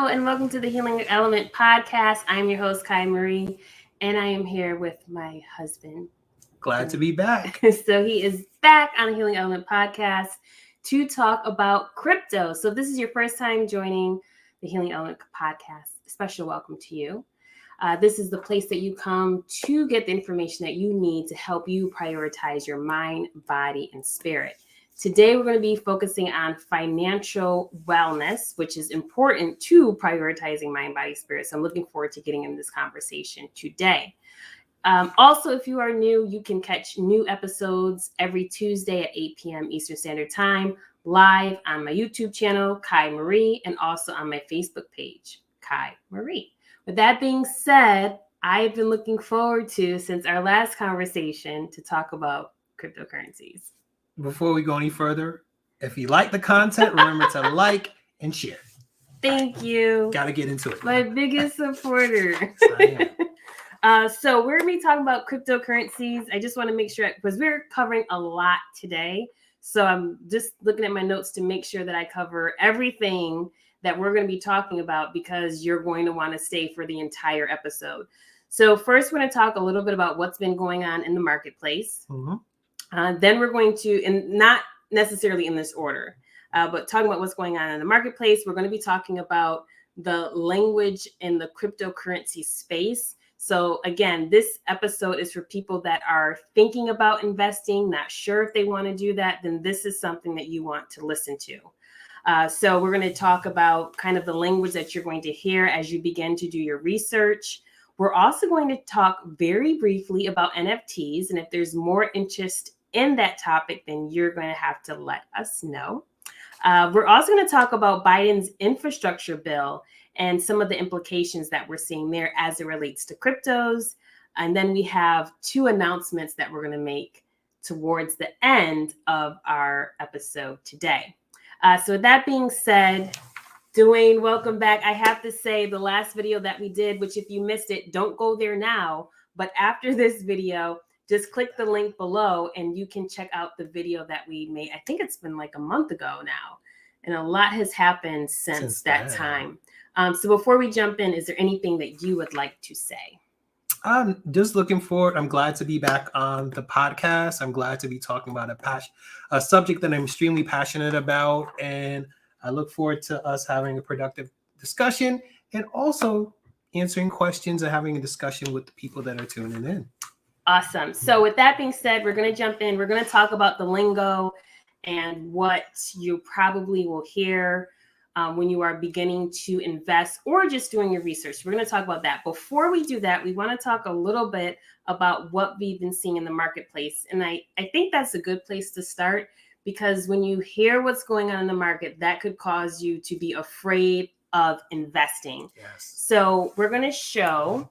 and welcome to the Healing Element podcast. I'm your host, Kai Marie, and I am here with my husband. Glad to be back. So he is back on the Healing Element podcast to talk about crypto. So if this is your first time joining the Healing Element podcast, a special welcome to you. This is the place that you come to get the information that you need to help you prioritize your mind, body, and spirit. Today, we're going to be focusing on financial wellness, which is important to prioritizing mind, body, spirit. So I'm looking forward to getting into this conversation today. Also, if you are new, you can catch new episodes every Tuesday at 8 p.m. Eastern Standard Time, live on my YouTube channel, Kai Marie, and also on my Facebook page, Kai Marie. With that being said, I've been looking forward to, since our last conversation, to talk about cryptocurrencies. Before we go any further, if you like the content, remember to like and share. Thank you. Got to get into it. My biggest supporter. Yes, So we're going to be talking about cryptocurrencies. I just want to make sure, because we're covering a lot today. So I'm just looking at my notes to make sure that I cover everything that we're going to be talking about, because you're going to want to stay for the entire episode. So first, we're going to talk a little bit about what's been going on in the marketplace. Mm-hmm. Then we're going to, and not necessarily in this order, but talking about what's going on in the marketplace. We're going to be talking about the language in the cryptocurrency space. So again, this episode is for people that are thinking about investing, not sure if they want to do that, then this is something that you want to listen to. So we're going to talk about kind of the language that you're going to hear as you begin to do your research. We're also going to talk very briefly about NFTs. And if there's more interest in that topic, then you're going to have to let us know. We're also going to talk about Biden's infrastructure bill and some of the implications that we're seeing there as it relates to cryptos. And then we have two announcements that we're going to make towards the end of our episode today. So with that being said, Dwayne, welcome back. I have to say, the last video that we did, which if you missed it, don't go there now. But after this video, just click the link below and you can check out the video that we made. I think it's been like a month ago now. And a lot has happened since that time. So before we jump in, is there anything that you would like to say? I'm just looking forward. I'm glad to be back on the podcast. I'm glad to be talking about a subject that I'm extremely passionate about. And I look forward to us having a productive discussion and also answering questions and having a discussion with the people that are tuning in. Awesome. So with that being said, we're going to jump in. We're going to talk about the lingo and what you probably will hear when you are beginning to invest or just doing your research. We're going to talk about that. Before we do that, we want to talk a little bit about what we've been seeing in the marketplace. And I think that's a good place to start, because when you hear what's going on in the market, that could cause you to be afraid of investing. Yes. So we're going to show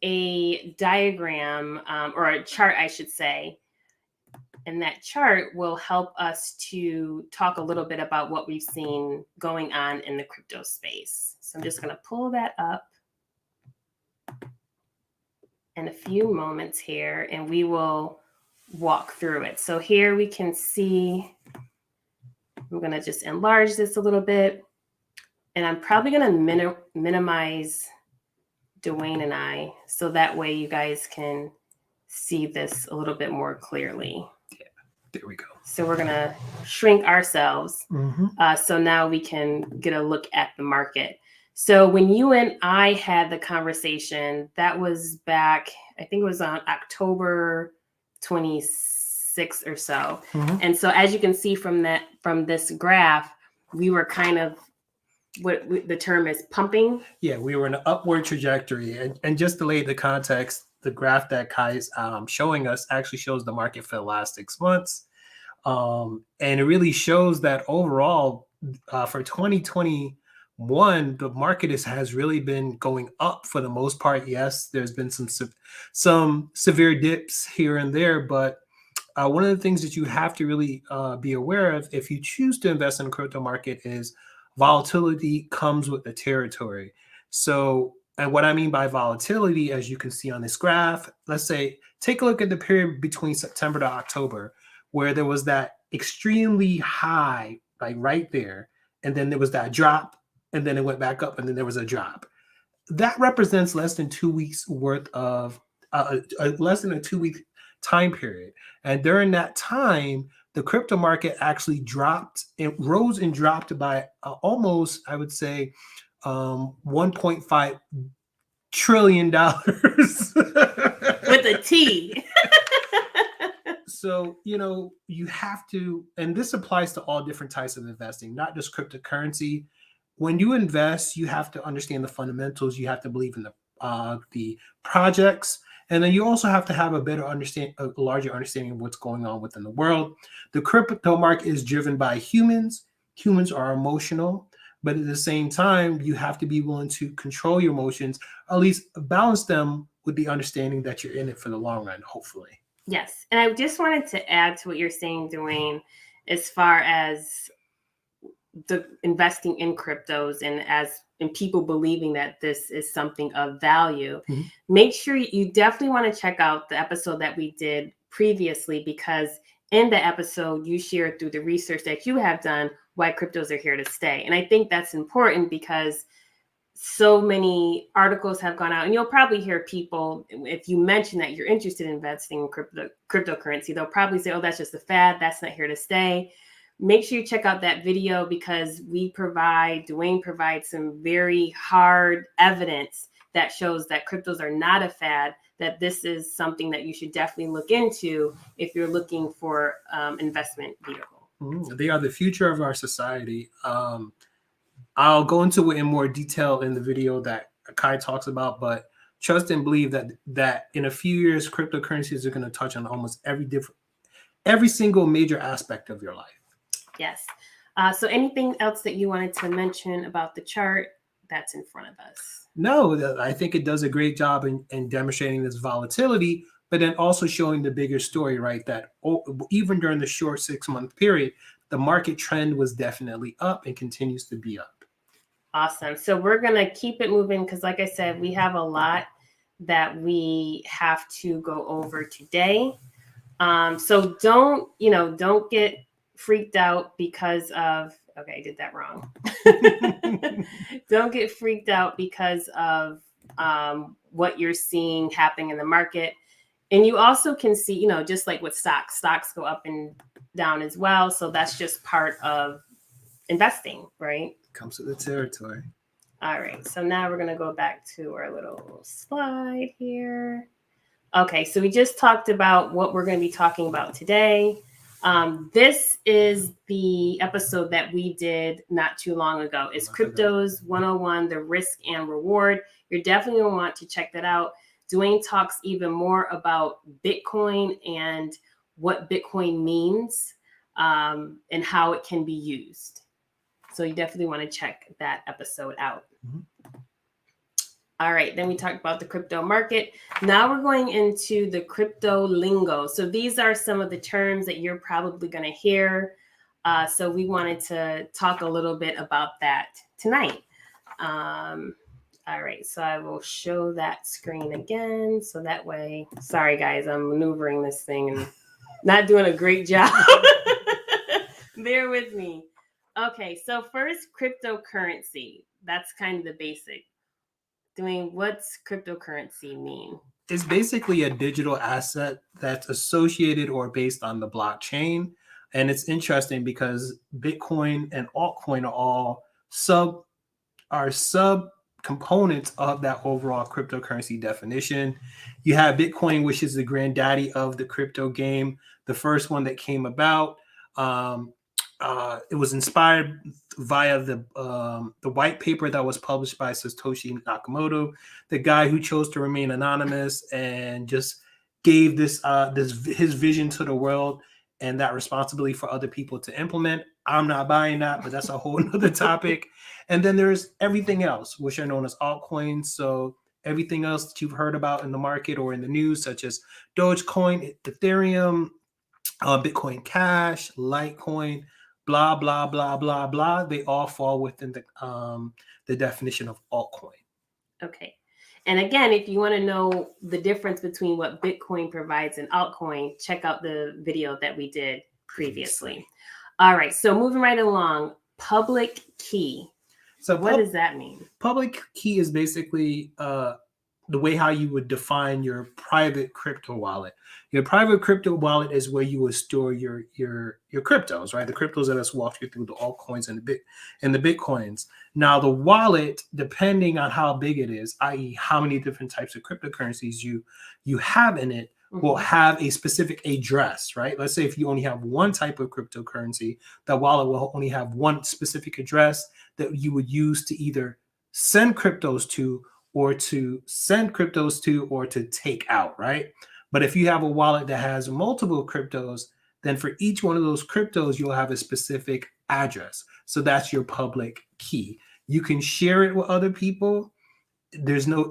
a diagram or a chart, I should say. And that chart will help us to talk a little bit about what we've seen going on in the crypto space. So I'm just going to pull that up in a few moments here, and we will walk through it. So here we can see, I'm going to just enlarge this a little bit, and I'm probably going to minimize Dwayne and I, so that way you guys can see this a little bit more clearly. Yeah, there we go. So we're going to shrink ourselves. Mm-hmm. So now we can get a look at the market. So when you and I had the conversation, that was back, I think it was on October 26th or so. Mm-hmm. And so as you can see from this graph, we were kind of, what the term is, pumping. Yeah, we were in an upward trajectory. And just to lay the context, the graph that Kai's showing us actually shows the market for the last 6 months. And it really shows that overall for 2021, the market has really been going up for the most part. Yes, there's been some severe dips here and there, but one of the things that you have to really be aware of if you choose to invest in the crypto market is volatility comes with the territory. So, and what I mean by volatility, as you can see on this graph, let's say, take a look at the period between September to October, where there was that extremely high, like right there. And then there was that drop and then it went back up, and then there was a drop. That represents less than 2 weeks worth of less than a 2 week time period. And during that time, the crypto market actually dropped. It rose and dropped by almost, I would say, $1.5 trillion. With a T. So, you have to, and this applies to all different types of investing, not just cryptocurrency. When you invest, you have to understand the fundamentals. You have to believe in the projects, and then you also have to have a larger understanding of what's going on within the world. The crypto market is driven by humans. Humans are emotional, but at the same time, you have to be willing to control your emotions, at least balance them with the understanding that you're in it for the long run, hopefully. Yes. And I just wanted to add to what you're saying, Dwayne, as far as the investing in cryptos and people believing that this is something of value. Mm-hmm. Make sure you definitely want to check out the episode that we did previously, because in the episode you shared through the research that you have done why cryptos are here to stay. And I think that's important because so many articles have gone out, and you'll probably hear people, if you mention that you're interested in investing in cryptocurrency, they'll probably say, oh, that's just a fad. That's not here to stay. Make sure you check out that video, because Dwayne provides some very hard evidence that shows that cryptos are not a fad, that this is something that you should definitely look into if you're looking for investment vehicle. They are the future of our society. I'll go into it in more detail in the video that Kai talks about, but trust and believe that in a few years, cryptocurrencies are going to touch on almost every single major aspect of your life. Yes. So anything else that you wanted to mention about the chart that's in front of us? No, I think it does a great job in demonstrating this volatility, but then also showing the bigger story, right? That even during the short 6-month period, the market trend was definitely up and continues to be up. Awesome. So we're going to keep it moving because, like I said, we have a lot that we have to go over today. So don't get freaked out because of, okay, I did that wrong. Don't get freaked out because of what you're seeing happening in the market. And you also can see, just like with stocks go up and down as well. So that's just part of investing, right? Comes with the territory. All right. So now we're going to go back to our little slide here. Okay. So we just talked about what we're going to be talking about today. This is the episode that we did not too long ago. It's Cryptos 101, the risk and reward. You're definitely going to want to check that out. Dwayne talks even more about Bitcoin and what Bitcoin means and how it can be used. So you definitely want to check that episode out. Mm-hmm. All right. Then we talked about the crypto market. Now we're going into the crypto lingo. So these are some of the terms that you're probably going to hear. So we wanted to talk a little bit about that tonight. All right. So I will show that screen again. So that way, sorry, guys, I'm maneuvering this thing and not doing a great job. Bear with me. Okay, so first, cryptocurrency. That's kind of the basic. Dwayne, what's cryptocurrency mean? It's basically a digital asset that's associated or based on the blockchain. And it's interesting because Bitcoin and altcoin are all sub components of that overall cryptocurrency definition. You have Bitcoin, which is the granddaddy of the crypto game, the first one that came about. It was inspired via the white paper that was published by Satoshi Nakamoto, the guy who chose to remain anonymous and just gave his vision to the world and that responsibility for other people to implement. I'm not buying that, but that's a whole other topic. And then there's everything else, which are known as altcoins. So everything else that you've heard about in the market or in the news, such as Dogecoin, Ethereum, Bitcoin Cash, Litecoin, blah, blah, blah, blah, blah. They all fall within the definition of altcoin. Okay. And again, if you want to know the difference between what Bitcoin provides and altcoin, check out the video that we did previously. All right. So moving right along, public key. So what does that mean? Public key is basically the way how you would define your private crypto wallet. Your private crypto wallet is where you would store your cryptos, right? The cryptos that us walk you through, the altcoins and the bitcoins. Now the wallet, depending on how big it is, i.e., how many different types of cryptocurrencies you have in it, will have a specific address, right? Let's say if you only have one type of cryptocurrency, that wallet will only have one specific address that you would use to either send cryptos to, or to take out, right? But if you have a wallet that has multiple cryptos, then for each one of those cryptos, you'll have a specific address. So that's your public key. You can share it with other people. There's no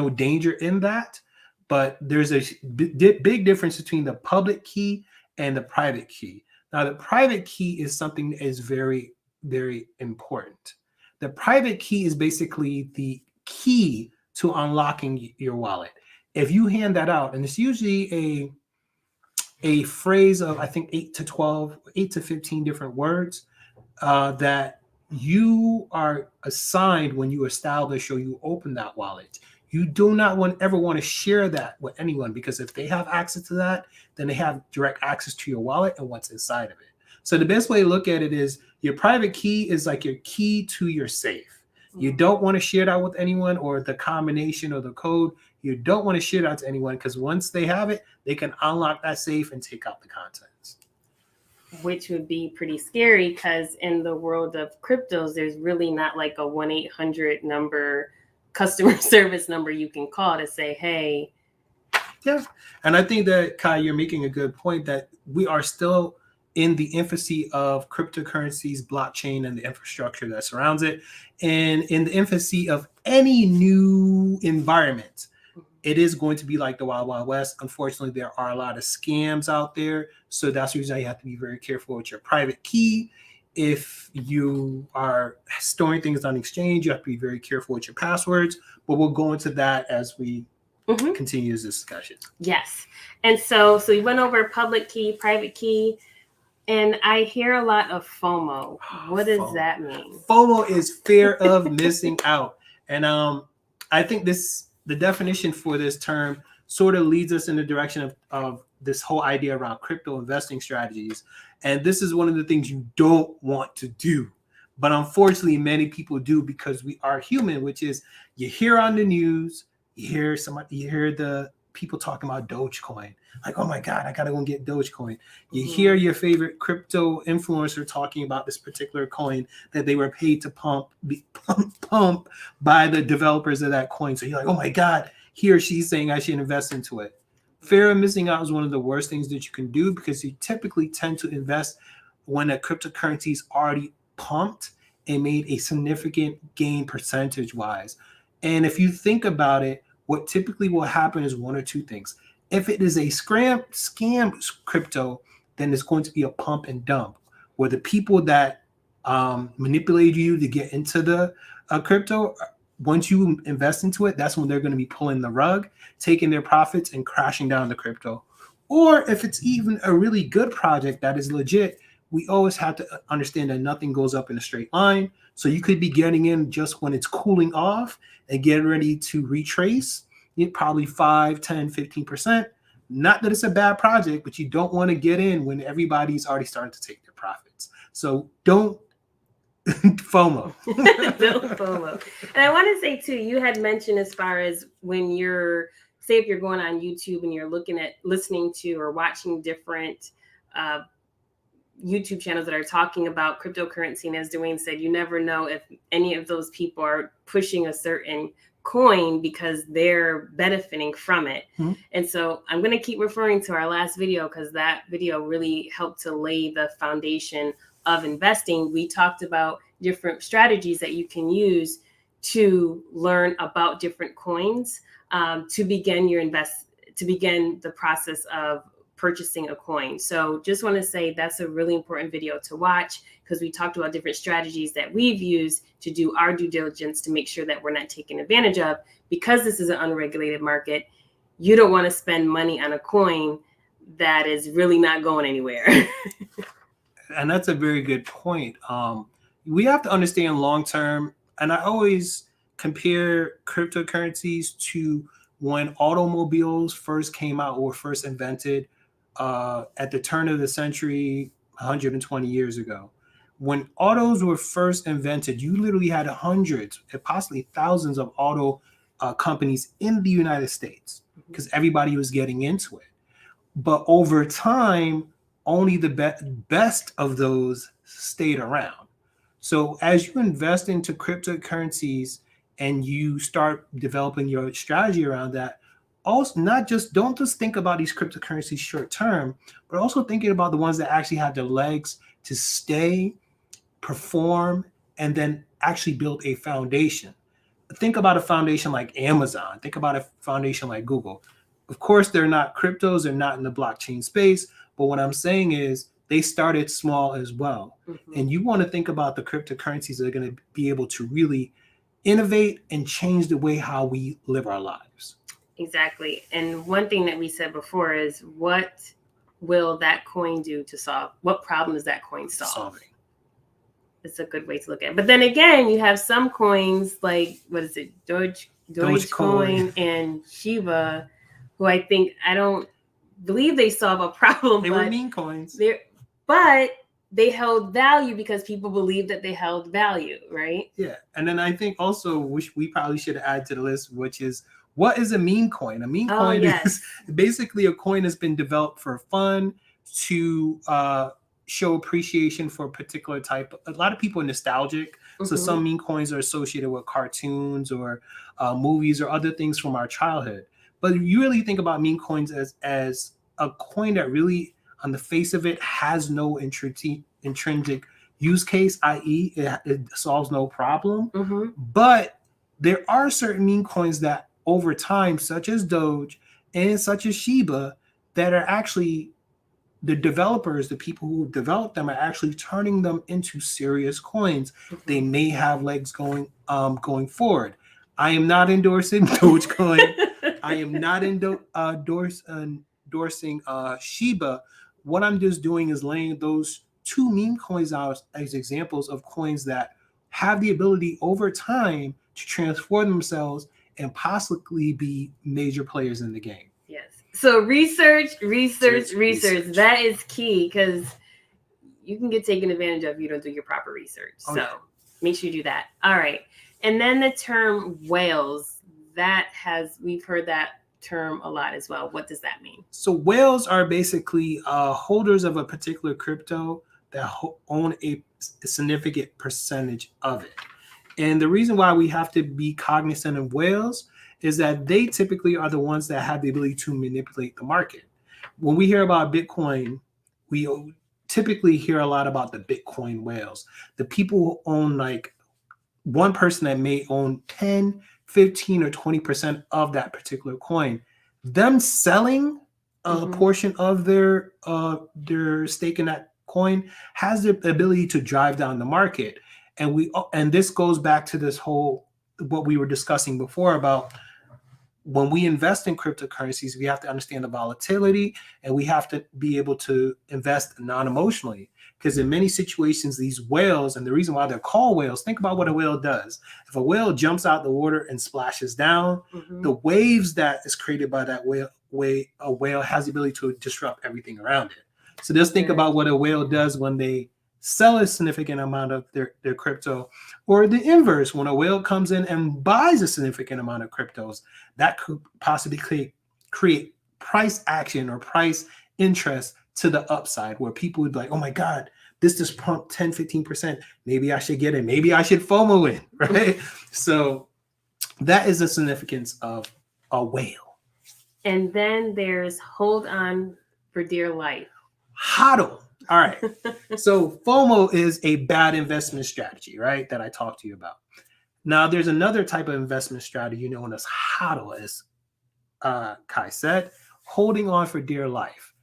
danger in that, but there's a big difference between the public key and the private key. Now, the private key is something that is very, very important. The private key is basically the key to unlocking your wallet. If you hand that out, and it's usually a phrase of, I think, 8 to 15 different words that you are assigned when you establish or you open that wallet. You do not ever want to share that with anyone, because if they have access to that, then they have direct access to your wallet and what's inside of it. So the best way to look at it is your private key is like your key to your safe. You don't want to share that with anyone, or the combination or the code. You don't want to share that to anyone, because once they have it, they can unlock that safe and take out the contents. Which would be pretty scary, because in the world of cryptos, there's really not like a 1-800 number, customer service number you can call to say, hey. Yeah. And I think that, Kai, you're making a good point that we are still in the infancy of cryptocurrencies, blockchain, and the infrastructure that surrounds it. And in the infancy of any new environment, it is going to be like the Wild Wild West. Unfortunately, there are a lot of scams out there. So that's the reason you have to be very careful with your private key. If you are storing things on exchange, you have to be very careful with your passwords. But we'll go into that as we continue this discussion. Yes. And so we went over public key, private key. And I hear a lot of FOMO. What does that mean? FOMO is fear of missing out. And I think the definition for this term sort of leads us in the direction of this whole idea around crypto investing strategies. And this is one of the things you don't want to do. But unfortunately, many people do, because we are human, which is you hear on the news, you hear the people talking about Dogecoin. Like, oh my God, I gotta go and get Dogecoin. You hear your favorite crypto influencer talking about this particular coin that they were paid to pump by the developers of that coin. So you're like, oh my God, he or she's saying I should invest into it. Fear of missing out is one of the worst things that you can do, because you typically tend to invest when a cryptocurrency is already pumped and made a significant gain percentage wise. And if you think about it, what typically will happen is one or two things. If it is a scam crypto, then it's going to be a pump and dump, where the people that manipulate you to get into the crypto, once you invest into it, that's when they're going to be pulling the rug, taking their profits and crashing down the crypto. Or if it's even a really good project that is legit, we always have to understand that nothing goes up in a straight line. So you could be getting in just when it's cooling off and getting ready to retrace. Probably 5, 10, 15%. Not that it's a bad project, but you don't want to get in when everybody's already starting to take their profits. So don't FOMO. Don't FOMO. And I want to say too, you had mentioned as far as when if you're going on YouTube and you're listening to or watching different YouTube channels that are talking about cryptocurrency. And as Dwayne said, you never know if any of those people are pushing a certain coin because they're benefiting from it. And so I'm going to keep referring to our last video, because that video really helped to lay the foundation of investing. We talked about different strategies that you can use to learn about different coins to begin the process of purchasing a coin. So just want to say that's a really important video to watch, because we talked about different strategies that we've used to do our due diligence to make sure that we're not taken advantage of. Because this is an unregulated market, you don't want to spend money on a coin that is really not going anywhere. And that's a very good point. we have to understand long term, and I always compare cryptocurrencies to when automobiles first came out or first invented at the turn of the century 120 years ago. When autos were first invented, you literally had hundreds and possibly thousands of auto companies in the United States because everybody was getting into it. But over time, only the best of those stayed around. So as you invest into cryptocurrencies and you start developing your strategy around that, also don't just think about these cryptocurrencies short term, but also thinking about the ones that actually have the legs to stay, perform, and then actually build a foundation. Think about a foundation like Amazon. Think about a foundation like Google. Of course, they're not cryptos, they're not in the blockchain space, but what I'm saying is they started small as well. And you want to think about the cryptocurrencies that are going to be able to really innovate and change the way how we live our lives. Exactly. And one thing that we said before is, what will that coin do to solve? What problem does that coin solve? It's a good way to look at it. But then again, you have some coins like, what is it, Dogecoin and Shiba, who I don't believe they solve a problem. They were meme coins. But they held value because people believed that they held value, right? Yeah. And then I think also, which we probably should add to the list, which is, what is a meme coin? A meme coin is basically a coin that's been developed for fun, to show appreciation for a particular type. A lot of people are nostalgic. So some meme coins are associated with cartoons or movies or other things from our childhood. But you really think about meme coins as a coin that really, on the face of it, has no intrinsic use case, i.e. it solves no problem. But there are certain meme coins that over time, such as Doge and such as Shiba, that are actually, the developers, the people who develop them, are actually turning them into serious coins. They may have legs going forward. I am not endorsing Dogecoin. I am not endorsing Shiba. What I'm just doing is laying those two meme coins out as examples of coins that have the ability over time to transform themselves and possibly be major players in the game. Yes. So research. That is key, because you can get taken advantage of if you don't do your proper research. So make sure you do that. All right. And then the term whales, we've heard that term a lot as well. What does that mean? So whales are basically holders of a particular crypto that own a significant percentage of it. And the reason why we have to be cognizant of whales is that they typically are the ones that have the ability to manipulate the market. When we hear about Bitcoin, we typically hear a lot about the Bitcoin whales, the people who own, like, one person that may own 10, 15, or 20% of that particular coin. Them selling a portion of their stake in that coin has the ability to drive down the market. And this goes back to this whole, what we were discussing before about, when we invest in cryptocurrencies, we have to understand the volatility, and we have to be able to invest non-emotionally. Because in many situations, these whales, and the reason why they're called whales, think about what a whale does. If a whale jumps out the water and splashes down, the waves that is created by that a whale has the ability to disrupt everything around it. So just think about what a whale does when they sell a significant amount of their crypto, or the inverse, when a whale comes in and buys a significant amount of cryptos, that could possibly create price action or price interest to the upside, where people would be like, oh my God, this just pumped 10, 15%. Maybe I should get it. Maybe I should FOMO it, right? So that is the significance of a whale. And then there's hold on for dear life. HODL. All right. So FOMO is a bad investment strategy, right? That I talked to you about. Now, there's another type of investment strategy known as HODL, as Kai said, holding on for dear life.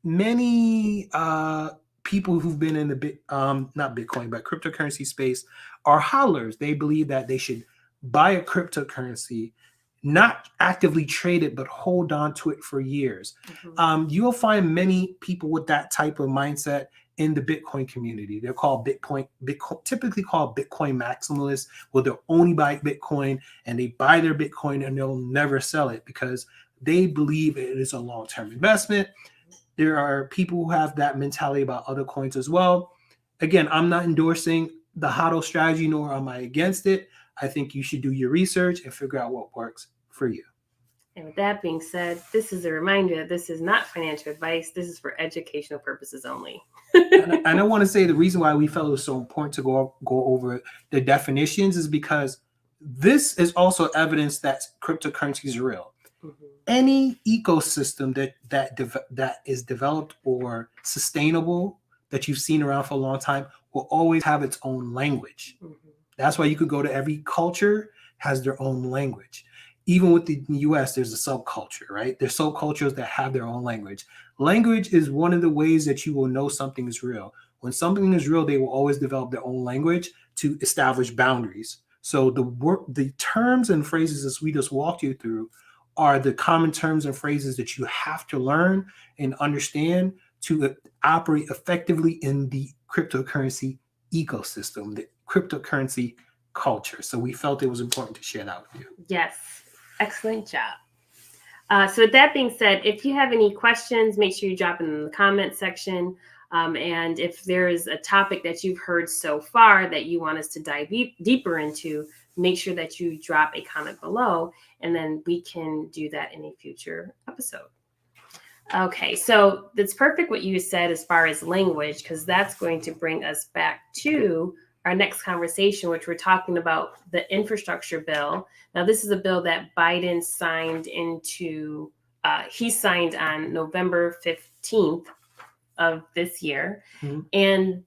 Many people who've been in the not Bitcoin, but cryptocurrency space are hodlers. They believe that they should buy a cryptocurrency, not actively trade it, but hold on to it for years. You'll find many people with that type of mindset in the Bitcoin community. They're called Bitcoin, typically called Bitcoin maximalists. Well, they'll only buy Bitcoin, and they buy their Bitcoin and they'll never sell it because they believe it is a long-term investment. There are people who have that mentality about other coins as well. Again, I'm not endorsing the HODL strategy, nor am I against it. I think you should do your research and figure out what works for you. And with that being said, this is a reminder that this is not financial advice. This is for educational purposes only. And I want to say the reason why we felt it was so important to go over the definitions is because this is also evidence that cryptocurrencies are real. Mm-hmm. Any ecosystem that is developed or sustainable that you've seen around for a long time will always have its own language. Mm-hmm. That's why you could go to every culture has their own language. Even with the US, there's a subculture, right? There's subcultures that have their own language. Language is one of the ways that you will know something is real. When something is real, they will always develop their own language to establish boundaries. So the terms and phrases as we just walked you through are the common terms and phrases that you have to learn and understand to operate effectively in the cryptocurrency ecosystem, the cryptocurrency culture. So we felt it was important to share that with you. Yes. Excellent job. So with that being said, if you have any questions, make sure you drop it in the comment section. And if there is a topic that you've heard so far that you want us to dive deeper into, make sure that you drop a comment below, and then we can do that in a future episode. Okay, so that's perfect what you said as far as language, because that's going to bring us back to our next conversation, which we're talking about the infrastructure bill. Now, this is a bill that Biden signed into, he signed on November 15th of this year. Mm-hmm. And,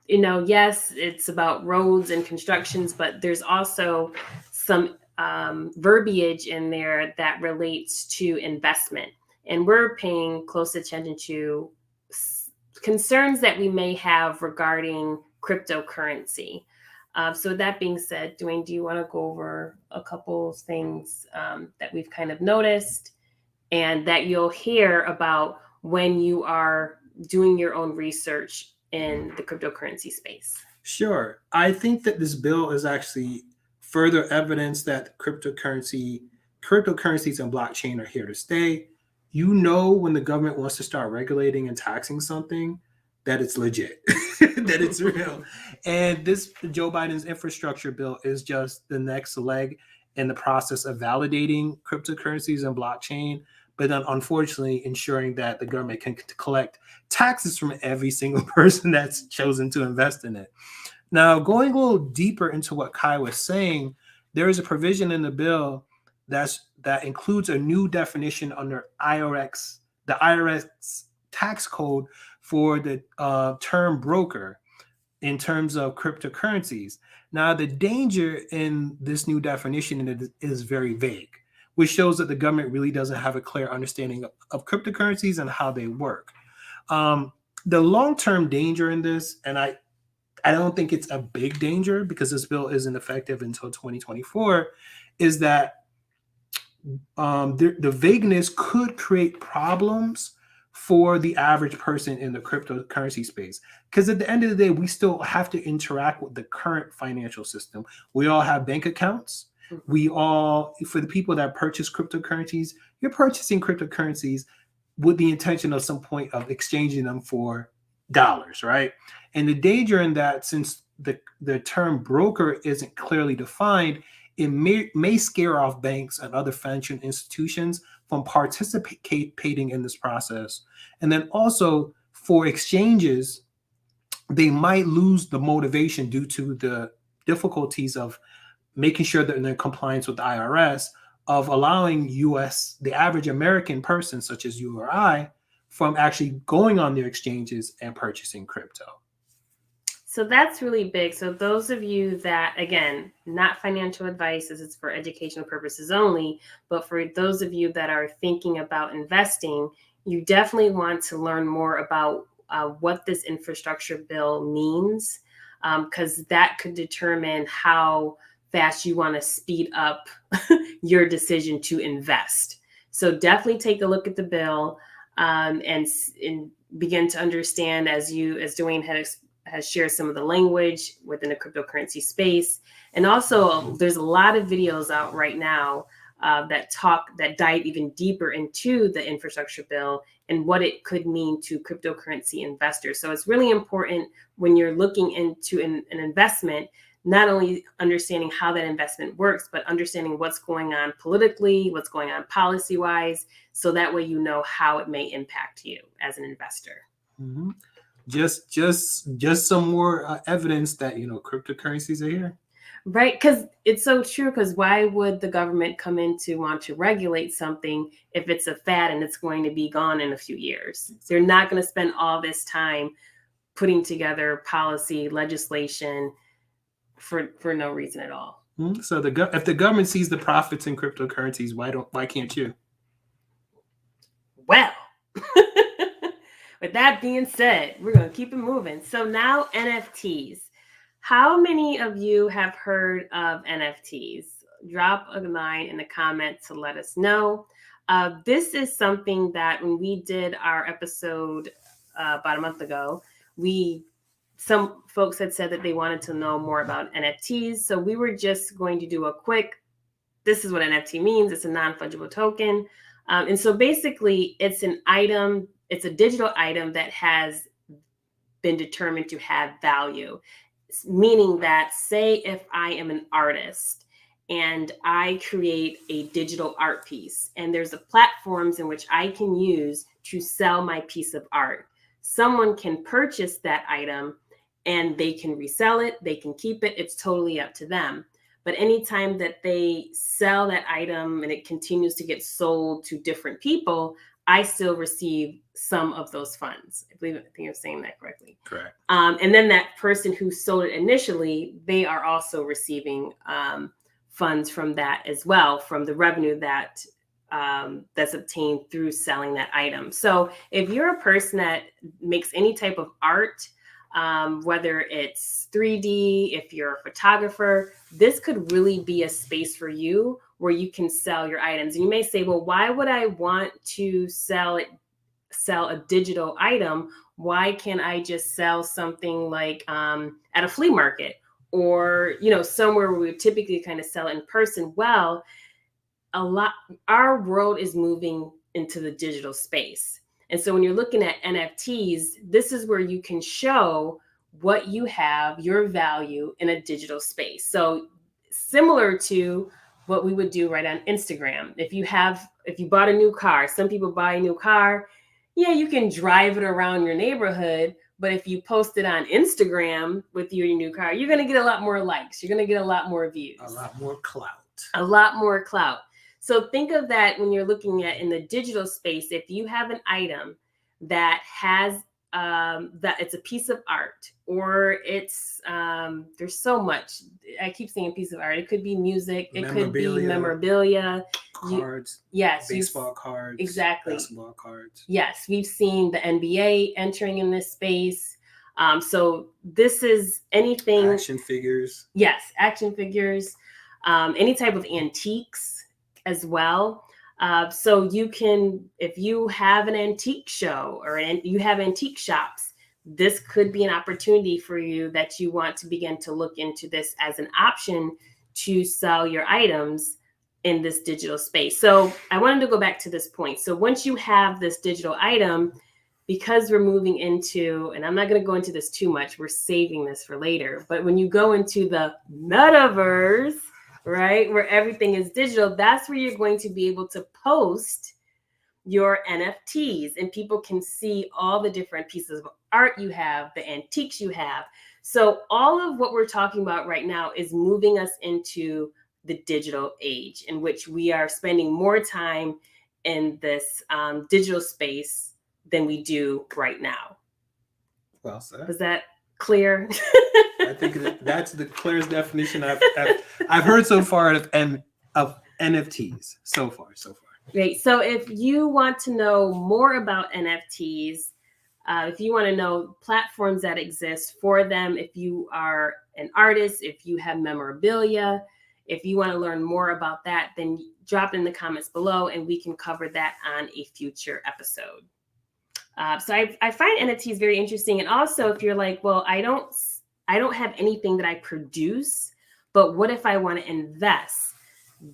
you know, yes, it's about roads and constructions, but there's also some verbiage in there that relates to investment. And we're paying close attention to concerns that we may have regarding cryptocurrency. So with that being said, Dwayne, do you want to go over a couple things that we've kind of noticed and that you'll hear about when you are doing your own research in the cryptocurrency space? Sure. I think that this bill is actually further evidence that cryptocurrencies and blockchain are here to stay. You know, when the government wants to start regulating and taxing something, that it's legit, that it's real. And this Joe Biden's infrastructure bill is just the next leg in the process of validating cryptocurrencies and blockchain, but then unfortunately ensuring that the government can collect taxes from every single person that's chosen to invest in it. Now, going a little deeper into what Kai was saying, there is a provision in the bill that includes a new definition under the IRS tax code for the term broker in terms of cryptocurrencies. Now, the danger in this new definition is very vague, which shows that the government really doesn't have a clear understanding of cryptocurrencies and how they work. The long-term danger in this, and I don't think it's a big danger because this bill isn't effective until 2024, is that the vagueness could create problems for the average person in the cryptocurrency space. Because at the end of the day, we still have to interact with the current financial system. We all have bank accounts. For the people that purchase cryptocurrencies, you're purchasing cryptocurrencies with the intention of some point of exchanging them for dollars, right? And the danger in that, since the term broker isn't clearly defined, it may scare off banks and other financial institutions from participating in this process. And then also for exchanges, they might lose the motivation due to the difficulties of making sure that they're in compliance with the IRS, of allowing the average American person, such as you or I, from actually going on their exchanges and purchasing crypto. So that's really big. So those of you that, again, not financial advice, as it's for educational purposes only, but for those of you that are thinking about investing, you definitely want to learn more about what this infrastructure bill means, because that could determine how fast you want to speed up your decision to invest. So definitely take a look at the bill and begin to understand as Dwayne has shared some of the language within the cryptocurrency space. And also there's a lot of videos out right now that dive even deeper into the infrastructure bill and what it could mean to cryptocurrency investors. So it's really important when you're looking into an investment, not only understanding how that investment works, but understanding what's going on politically, what's going on policy-wise, so that way you know how it may impact you as an investor. Mm-hmm. Just some more evidence that, cryptocurrencies are here. Right, because it's so true, because why would the government come in to want to regulate something if it's a fad and it's going to be gone in a few years? So you're not going to spend all this time putting together policy, legislation for no reason at all. Mm-hmm. So if the government sees the profits in cryptocurrencies, why can't you? Well, with that being said, we're going to keep it moving. So now NFTs. How many of you have heard of NFTs? Drop a line in the comments to let us know. This is something that when we did our episode about a month ago, some folks had said that they wanted to know more about NFTs. So we were just going to do a quick, this is what NFT means. It's a non-fungible token. And so basically it's an item, it's a digital item that has been determined to have value. Meaning that, say if I am an artist and I create a digital art piece and there's platforms in which I can use to sell my piece of art, someone can purchase that item and they can resell it, they can keep it, it's totally up to them. But anytime that they sell that item and it continues to get sold to different people, I still receive some of those funds. I think I'm saying that correctly. Correct. And then that person who sold it initially, they are also receiving funds from that as well, from the revenue that that's obtained through selling that item. So if you're a person that makes any type of art, whether it's 3D, if you're a photographer, this could really be a space for you where you can sell your items. And you may say, well, why would I want to sell a digital item? Why can't I just sell something like at a flea market or, somewhere where we typically kind of sell it in person? Well, our world is moving into the digital space. And so when you're looking at NFTs, this is where you can show what you have, your value in a digital space. So similar to what we would do right on Instagram. If you bought a new car, some people buy a new car, yeah, you can drive it around your neighborhood. But if you post it on Instagram with your new car, you're going to get a lot more likes. You're going to get a lot more views. A lot more clout. A lot more clout. So think of that when you're looking at in the digital space. If you have an item that has that it's a piece of art, or it's there's so much. I keep saying piece of art. It could be music. It could be memorabilia. Cards. Yes. Baseball cards. Exactly. Basketball cards. Yes, we've seen the NBA entering in this space. So this is anything. Action figures. Yes, action figures. Any type of antiques as well. So you can, if you have an antique show or you have antique shops, this could be an opportunity for you that you want to begin to look into this as an option to sell your items in this digital space. So I wanted to go back to this point. So once you have this digital item, because we're moving into, and I'm not going to go into this too much, we're saving this for later, but when you go into the metaverse, right, where everything is digital, that's where you're going to be able to post your NFTs and people can see all the different pieces of art you have, the antiques you have. So all of what we're talking about right now is moving us into the digital age in which we are spending more time in this digital space than we do right now. Well said. Was that clear? I think that's the clearest definition I've heard so far of NFTs so far. Great. So if you want to know more about NFTs, if you want to know platforms that exist for them, if you are an artist, if you have memorabilia, if you want to learn more about that, then drop it in the comments below and we can cover that on a future episode. So I find NFTs very interesting. And also, if you're like, well, I don't have anything that I produce, but what if I want to invest?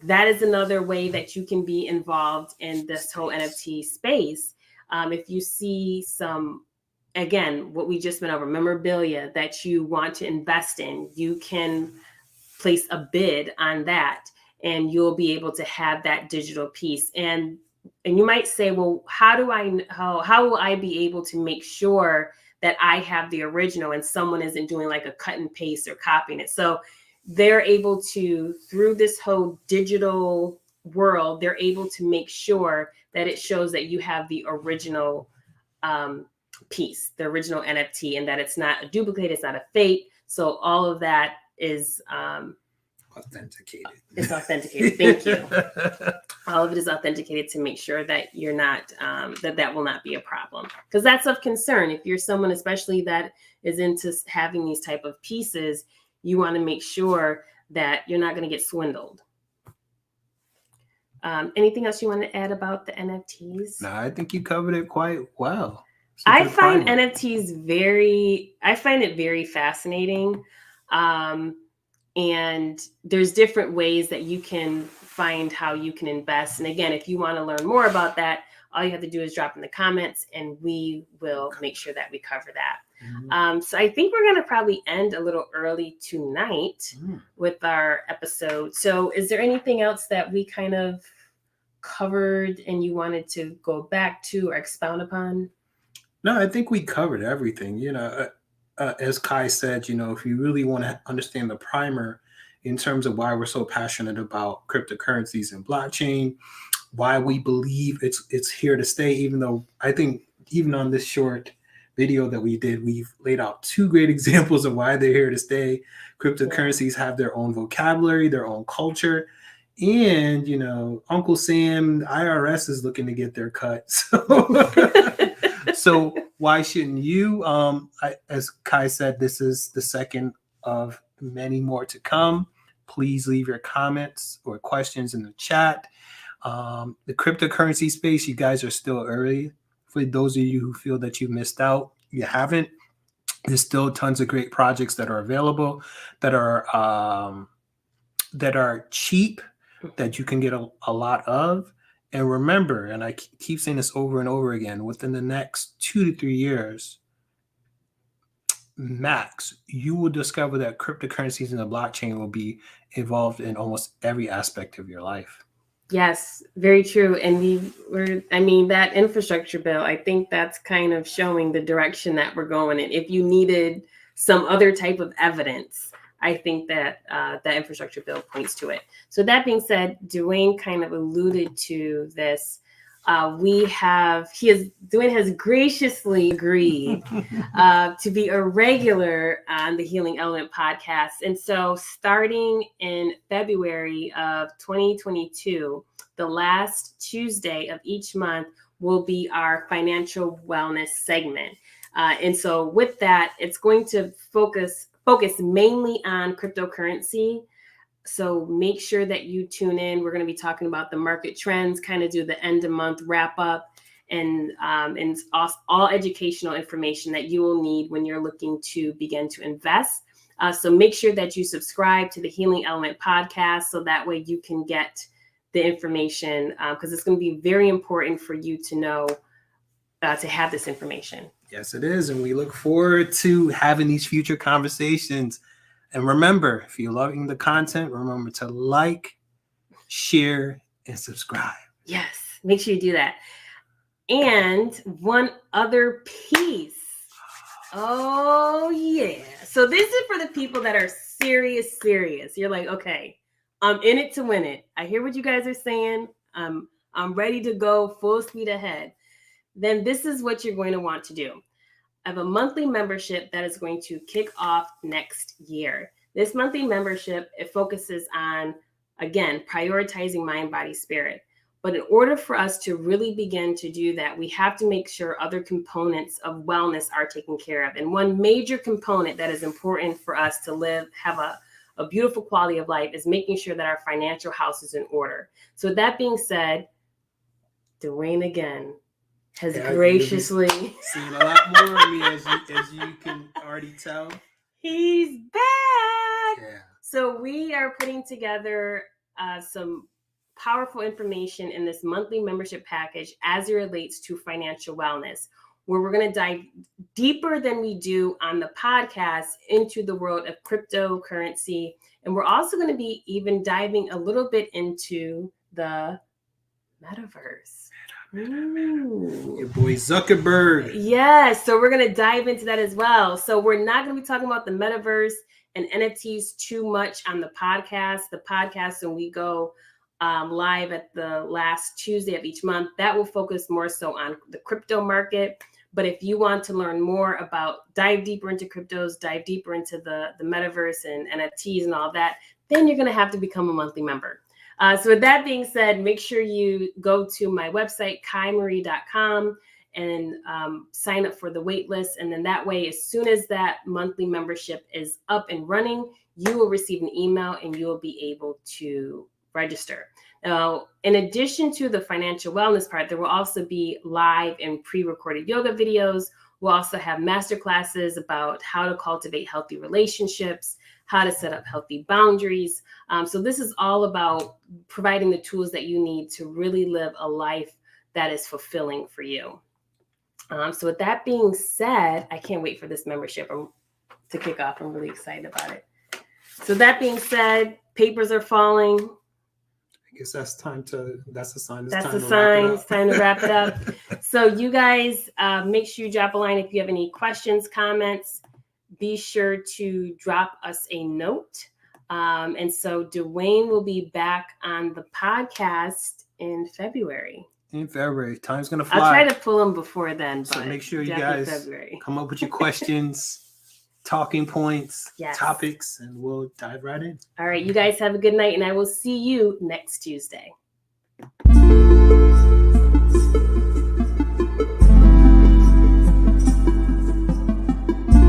That is another way that you can be involved in this whole NFT space. If you see some, again, what we just went over, memorabilia that you want to invest in, you can place a bid on that, and you'll be able to have that digital piece. And you might say, well, how will I be able to make sure that I have the original and someone isn't doing like a cut and paste or copying it? So they're able to, through this whole digital world, they're able to make sure that it shows that you have the original piece, the original NFT, and that it's not a duplicate, it's not a fake. So all of that is authenticated. It's authenticated. Thank you. All of it is authenticated to make sure that you're not, that will not be a problem. Because that's of concern. If you're someone, especially that is into having these type of pieces, you want to make sure that you're not going to get swindled. Anything else you want to add about the NFTs? No, I think you covered it quite well. I find NFTs very fascinating. And there's different ways that you can find how you can invest. And again, if you want to learn more about that, all you have to do is drop in the comments and we will make sure that we cover that. Mm-hmm. So I think we're going to probably end a little early tonight with our episode. So is there anything else that we kind of covered and you wanted to go back to or expound upon? No, I think we covered everything. As Kai said, if you really want to understand the primer in terms of why we're so passionate about cryptocurrencies and blockchain, why we believe it's here to stay, even though I think even on this short video that we did, we've laid out two great examples of why they're here to stay. Cryptocurrencies have their own vocabulary, their own culture. And, Uncle Sam, the IRS is looking to get their cut. So why shouldn't you? As Kai said, this is the second of many more to come. Please leave your comments or questions in the chat. The cryptocurrency space, you guys are still early. For those of you who feel that you missed out, you haven't. There's still tons of great projects that are available that are cheap, that you can get a lot of. And remember, and I keep saying this over and over again, within the next 2 to 3 years, max, you will discover that cryptocurrencies and the blockchain will be involved in almost every aspect of your life. Yes, very true. And that infrastructure bill, I think that's kind of showing the direction that we're going in. If you needed some other type of evidence, I think that that infrastructure bill points to it. So that being said, Dwayne kind of alluded to this. Dwayne has graciously agreed to be a regular on the Healing Element podcast. And so starting in February of 2022, the last Tuesday of each month will be our financial wellness segment. And so with that, it's going to focus mainly on cryptocurrency. So make sure that you tune in. We're going to be talking about the market trends, kind of do the end of month wrap up, and all educational information that you will need when you're looking to begin to invest. So make sure that you subscribe to the Healing Element podcast so that way you can get the information, because it's going to be very important for you to know, to have this information. Yes, it is. And we look forward to having these future conversations. And remember, if you're loving the content, remember to like, share, and subscribe. Yes, make sure you do that. And one other piece. Oh, yeah. So this is for the people that are serious. You're like, okay, I'm in it to win it. I hear what you guys are saying. I'm ready to go full speed ahead. Then this is what you're going to want to do. I have a monthly membership that is going to kick off next year. This monthly membership, it focuses on, again, prioritizing mind, body, spirit. But in order for us to really begin to do that, we have to make sure other components of wellness are taken care of. And one major component that is important for us to have a beautiful quality of life is making sure that our financial house is in order. So with that being said, Dwayne again, has graciously seen a lot more of me, as you can already tell. He's back. Yeah. So we are putting together some powerful information in this monthly membership package as it relates to financial wellness, where we're going to dive deeper than we do on the podcast into the world of cryptocurrency. And we're also going to be even diving a little bit into the Metaverse. Your boy Zuckerberg. Yes, so we're going to dive into that as well. So we're not going to be talking about the Metaverse and NFTs too much on the podcast. The podcast, when we go live at the last Tuesday of each month, that will focus more so on the crypto market. But if you want to learn more about, dive deeper into cryptos, dive deeper into the Metaverse and NFTs and all that, then you're going to have to become a monthly member. So with that being said, make sure you go to my website, kaimarie.com, and sign up for the wait list. And then that way, as soon as that monthly membership is up and running, you will receive an email and you will be able to register. Now, in addition to the financial wellness part, there will also be live and pre-recorded yoga videos. We'll also have masterclasses about how to cultivate healthy relationships, how to set up healthy boundaries. So this is all about providing the tools that you need to really live a life that is fulfilling for you. So with that being said, I can't wait for this membership to kick off. I'm really excited about it. So that being said, papers are falling. I guess that's the sign. That's the sign. It's time to wrap it up. So you guys, make sure you drop a line if you have any questions, comments. Be sure to drop us a note. And so Dwayne will be back on the podcast in February. Time's going to fly. I'll try to pull him before then. So make sure you guys come up with your questions, talking points, topics, and we'll dive right in. All right. You guys have a good night, and I will see you next Tuesday.